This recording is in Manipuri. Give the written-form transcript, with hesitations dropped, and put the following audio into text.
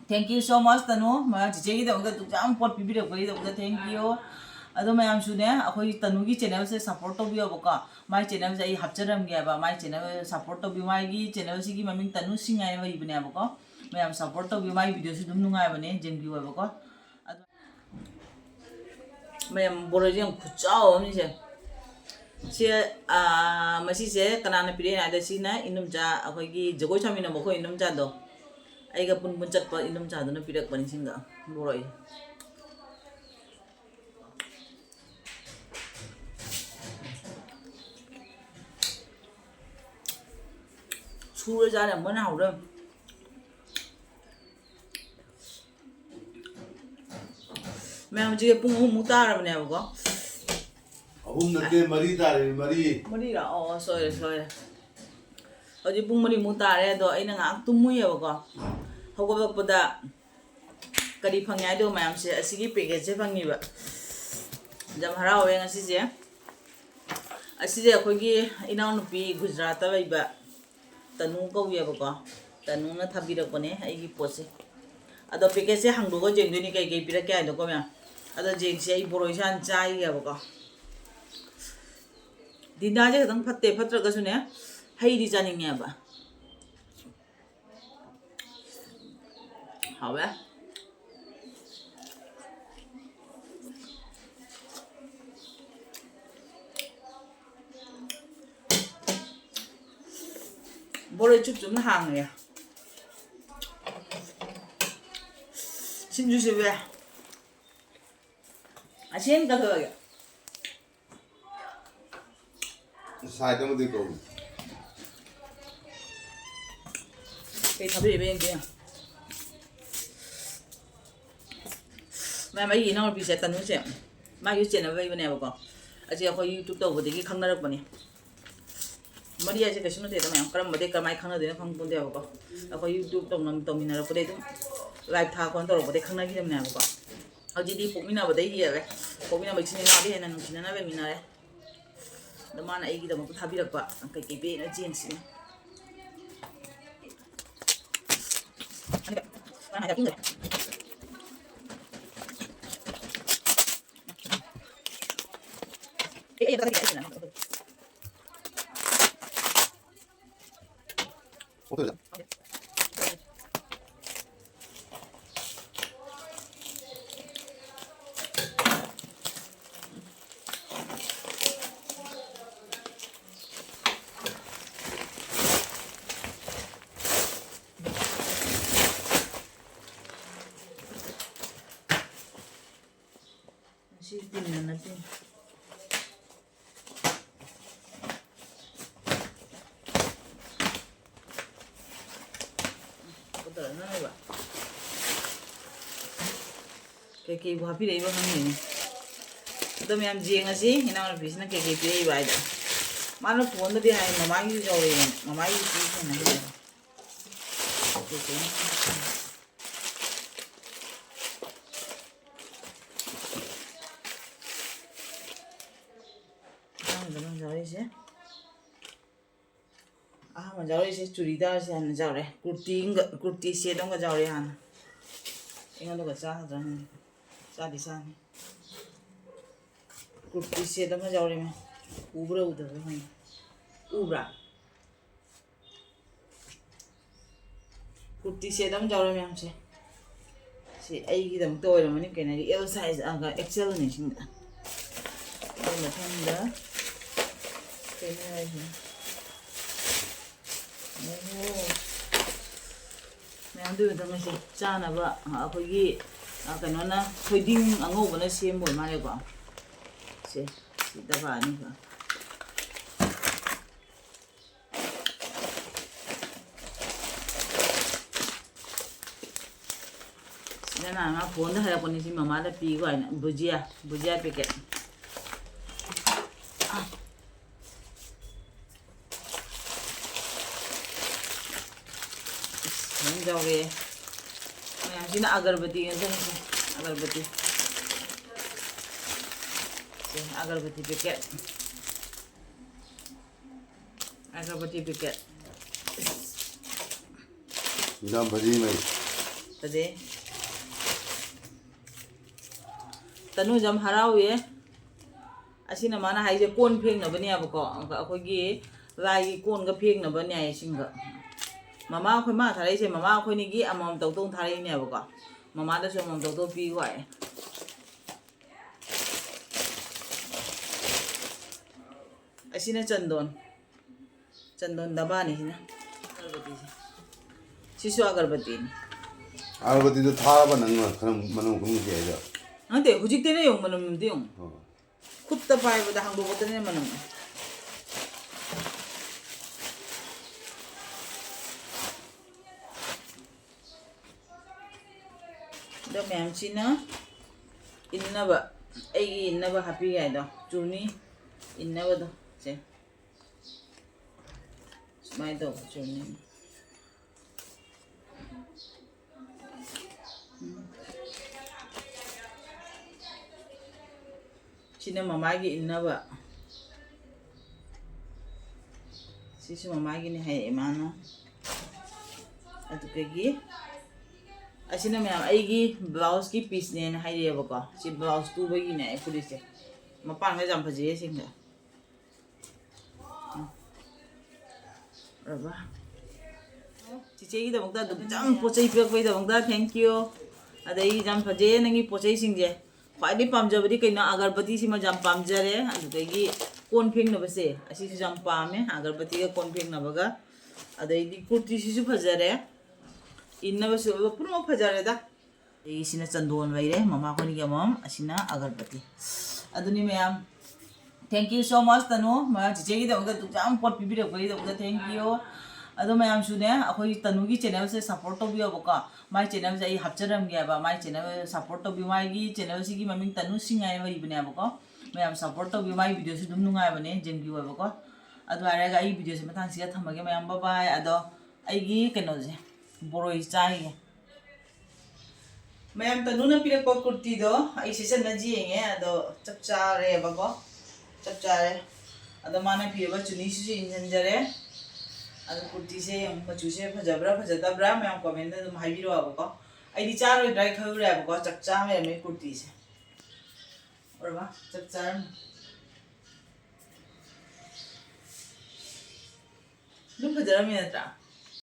Thank you so much tanu ma chiche gi dong da tu jam pot pi bi de ko thank you ado mayam su ne akhoi tanu gi channel se support to bi ba ka my channel se hap charam ge ba my channel support to bi my gi channel si gi maming tanu singai ba ibne ba ko mayam support to bi my video si dum nungai ba ne jeng gi ba ko mayam boroi jeng khu chao ni se sia masi se kanana pire na da si na inum cha akhoi gi jogoi chami na ba ko inum cha do aiga pun chat pa inum cha do na pirak pani singa boroi Chua ra là món nào đâu mẹ làm gì bung hung ta rồi nè có hung là cái mari ta rồi mari là sorry ở đây bung mari muta đấy đó anh ngang tum mui à có hậu có bậc bậc cái đi phăng nhái đâu mẹ làm gì cái package chế phăng như vậy jam harau yang asije khoi gi inau nupi Gujarat ta ba tanu ko ya ba tanu na thabi ra ko ne ai gi pose ado package se hang do go jeng ni kai pira kai do ko ya ado jeng se ai boroi san chai ya ba dinda je dang phatte phatra ga su ne hai di janing ya ba hao ba boroi chút chúng hàng này xin chú về xin cả thôi sai cái gì cầu cái thằng bị bên kia mẹ mấy gì nó bị sẽ tấn sẽ mai cái chuyện là vậy bên này bà con ở đây có YouTube đâu có thể cái khăn nó được bao nhiêu Maria je kasi no te tamay karam made kamai khangna de khang pun de ba ko YouTube tong nam tong minara ko de live tha kon to ko de khangna gi dem na ba au ji di pok mina ba de hi ya pok mina ba chin na de na chin na be mina re da mana ai gi da ko tha bi rak ba kai kai be na jen si 어떻게 Sisipin na natin. Putol na ba? Kaya buha pilay ba kami? Ito may amjing kasi, hinang napis na kaya pilay ba ito? Mano po, ano di ay mamayu siya o yun? Mamayu siya na yun. Okay. Manjau se churida se han jau re kurti se dong ga jau re han inga do ga cha da ni cha di sa ni kurti se dong ga jau re me ubra uda re han ubra kurti se dong jau re me am se ai gi dam to re mani ke na L size aga XL ni sing da ma tham da ke na ai mẹ đưa tao ngay cha là vợ khơi gì cái nó na khơi đinh ngô của nó xem buổi mai quả xem ta vào đi cả nên là nó phun đó hay là con gì mà má đã pi gọi là bujia packet जाओ गे मैं आज ना अगरबत्ती पैकेट नाम भजी में ꯐꯖꯩ ꯇꯅꯨ ꯌꯥꯝ ꯍꯔꯥꯎꯋꯦ ꯑꯁꯤꯅ ꯃꯥꯅ ꯍꯥꯏꯁꯦ ꯀꯣꯟ ꯐꯦꯡꯅꯕꯅꯦꯕꯀꯣ ꯑꯩꯈꯣꯏꯒꯤ ꯂꯥꯏꯒꯤ ꯀꯣꯟꯒ ꯐꯦꯡꯅꯕ ꯅ꯭ꯌꯥꯏꯁꯤꯡꯒ ꯃꯃꯥ ꯑꯩꯈꯣꯏ ꯃꯥ ꯊꯥꯔꯛꯏꯁꯦ ꯃꯃꯥ ꯑꯩꯈꯣꯏꯅꯤꯒꯤ ꯑꯃꯃꯝ ꯇꯧꯗꯧ ꯊꯥꯔꯛꯏꯅꯦꯕꯀꯣ ꯃꯃꯥꯗꯁꯨ ꯑꯃꯃꯝ ꯇꯧꯗꯧ ꯄꯤꯌꯨ ꯍꯥꯏ ꯑꯁꯤꯅ ꯆꯟꯗꯣꯟ ꯗꯕꯥꯅꯤ ꯁꯤꯅ ꯑꯒꯔꯕꯇꯤꯁꯦ ꯁꯤꯁꯨ ꯑꯒꯔꯕꯇꯤꯅꯤ ꯑꯒꯔꯕꯇꯤꯗꯣ ꯊꯥꯔꯕ ꯅꯪꯅ ꯈꯔ ꯃꯅꯝ ꯈꯪꯁꯤ ꯍꯥꯏꯗ ꯅꯠꯇꯦ ꯍꯧꯖꯤꯛꯇꯤꯅꯦ ꯌꯦꯡꯉꯨ ꯃꯅꯝꯗꯤ ꯌꯦꯡꯉꯨ ꯈꯨꯠꯇ ꯄꯥꯏꯕꯗ ꯍꯥꯡꯗꯣꯛꯄꯗꯅꯦ ꯃꯅꯝ ꯑꯗꯣ ꯃꯌꯥꯝꯁꯤꯅ ꯏꯟꯅꯕ ꯑꯩꯒꯤ ꯏꯟꯅꯕ ꯍꯥꯞꯄꯤ ꯍꯥꯏꯗꯣ ꯆꯨꯔꯅꯤ ꯏꯟꯅꯕꯗꯣ ꯁꯦ ꯁꯨꯃꯥꯏꯅ ꯇꯧꯕ ꯆꯨꯔꯅꯤ sini mamagi innaba sisi mamagi ni hay imano adukagi asina me aigi blouse ki piece ne na hay ko si blouse tu bagi ne police mapang ga jam phaje singa raba chiche gi da bokta dum jam pochai pek bai da bokta thank you adai jam phaje nangi pochai singje ꯈ꯭ꯋꯥꯏꯗꯒꯤ ꯄꯥꯝꯖꯕꯗꯤ ꯀꯩꯅꯣ ꯑꯒꯔꯕꯇꯤꯁꯤꯃ ꯌꯥꯝ ꯄꯥꯝꯖꯔꯦ ꯑꯗꯨꯗꯒꯤ ꯀꯣꯟ ꯐꯦꯡꯅꯕꯁꯦ ꯑꯁꯤꯁꯨ ꯌꯥꯝ ꯄꯥꯝꯃꯦ ꯑꯒꯔꯕꯇꯤꯒ ꯀꯣꯟ ꯐꯦꯡꯅꯕꯒ ꯑꯗꯩꯗꯤ ꯀꯨꯔꯇꯤꯁꯤꯁꯨ ꯐꯖꯔꯦ ꯏꯟꯅꯕꯁꯨ ꯄꯨꯝꯅꯃꯛ ꯐꯖꯔꯦꯗ ꯑꯩꯁꯤꯅ ꯆꯟꯗꯣꯟ ꯂꯩꯔꯦ ꯃꯃꯥ ꯈꯣꯏꯅꯤꯒꯤ ꯑꯃꯃꯝ ꯑꯁꯤꯅ ꯑꯒꯔꯕꯇꯤ ꯑꯗꯨꯅꯤ ꯃꯌꯥꯝ ꯊꯦꯡꯛ ꯌꯨ ꯁꯣ ꯃꯆ ꯇꯅꯨ ꯃꯌꯥꯝ ꯆꯤꯆꯦꯒꯤꯗꯃꯛꯇ ꯌꯥꯝ ꯄꯣꯠ ꯄꯤꯕꯤꯔꯛꯄꯒꯤꯗꯃꯛꯇ ꯊꯦꯡꯛ ꯌꯨ ꯑꯗꯣ ꯃꯌꯥꯝꯁꯨꯅꯦ ꯑꯩꯈꯣꯏ ꯇꯅꯨꯒꯤ ꯆꯦꯅꯦꯜꯁꯦ ꯁꯞꯄꯣꯔꯠ ꯇꯧꯕꯤꯌꯣꯕꯀꯣ ꯃꯥꯏ ꯆꯦꯅꯦꯜꯁꯦ ꯑꯩ ꯍꯥꯞꯆꯔꯝꯒꯦꯕ ꯃꯥꯏ ꯆꯦꯅꯦꯜ ꯁꯞꯄꯣꯔꯠ ꯇꯧꯕꯤꯌꯨ ꯃꯥꯒꯤ ꯆꯦꯅꯦꯜꯁꯤꯒꯤ ꯃꯃꯤꯡ ꯇꯅꯨ ꯁꯤꯡ ꯍꯥꯏꯅ ꯂꯩꯕꯅꯦꯕꯀꯣ ꯃꯌꯥꯝ ꯁꯞꯄꯣꯔꯠ ꯇꯧꯕꯤꯌꯨ ꯃꯥꯒꯤ ꯚꯤꯗꯤꯑꯣꯁꯨ ꯑꯗꯨꯝ ꯅꯨꯡꯉꯥꯏꯕꯅꯦ ꯖꯦꯟꯒꯤ ꯑꯣꯏꯕꯀꯣ ꯑꯗꯨ ꯍꯥꯏꯔꯒ ꯑꯩ ꯚꯤꯗꯤꯑꯣꯁꯦ ꯃꯊꯪꯁꯤꯗ ꯊꯝꯃꯒꯦ ꯃꯌꯥꯝ ꯕꯥꯏ ꯑꯗꯣ ꯑꯩꯒꯤ ꯀꯩꯅꯣꯁꯦ ꯕꯣꯔꯣꯏ ꯆꯥꯏꯒꯦ ꯃꯌꯥꯝ ꯇꯅꯨꯅ ꯄꯤꯔꯛꯄ ꯀꯨꯔꯇꯤꯗꯣ ꯑꯩ ꯁꯤꯖꯟꯅꯖꯤ ꯌꯦꯡꯉꯦ ꯑꯗꯣ ꯆꯞ ꯆꯥꯔꯦꯕꯀꯣ ꯆꯞ ꯆꯥꯔꯦ ꯑꯗꯣ ꯃꯥꯅ ꯄꯤꯔꯕ ꯆꯨꯅꯤꯁꯤꯁꯨ 인ꯖꯟꯖꯔꯦ ꯑꯗꯣ ꯀꯨꯔꯇꯤꯁꯦ ꯃꯆꯨꯁꯦ ꯐꯖꯕ꯭ꯔꯥ ꯐꯖꯗꯕ꯭ꯔꯥ ꯃꯌꯥꯝ ꯀꯣꯃꯦꯟꯗ ꯑꯗꯨꯝ ꯍꯥꯏꯕꯤꯔꯛꯑꯣꯕꯀꯣ ꯑꯩꯗꯤ ꯆꯥꯔꯣꯏꯗ꯭ꯔꯥ ꯈꯜꯂꯨꯔꯦꯕꯀꯣ ꯆꯞ ꯆꯥ ꯂꯩꯔꯝꯃꯦ ꯀꯨꯔꯇꯤꯁꯦ ꯑꯣꯔꯕ ꯆꯞ ꯆꯥꯔꯝꯃꯦ ꯑꯗꯨꯝ ꯐꯖꯔꯝꯃꯤ ꯅꯠꯇ꯭ꯔꯥ